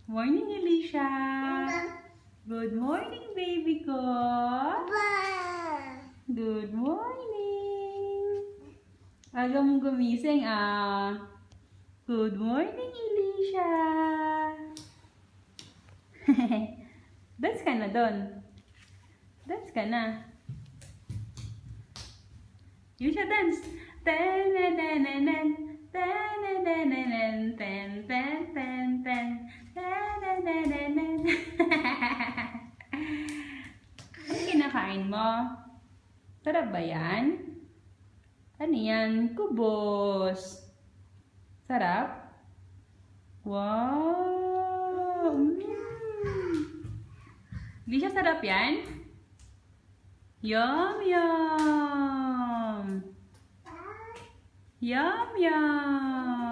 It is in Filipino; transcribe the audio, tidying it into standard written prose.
Morning, Alicia. Good morning, baby ko. Good morning. Aga mong gumising, ah. Good morning, Alicia. Dance ka na doon. Dance ka na. Alicia, dance. Ten-ten-ten-ten. Ten-ten-ten-ten. Ten-ten-ten-ten. Ten-ten-ten-ten. Ano kinakain mo? Sarap ba yan? Ano yan? Kubos. Sarap? Wow! Hindi siya sarap yan? Yum, yum! Yum, yum!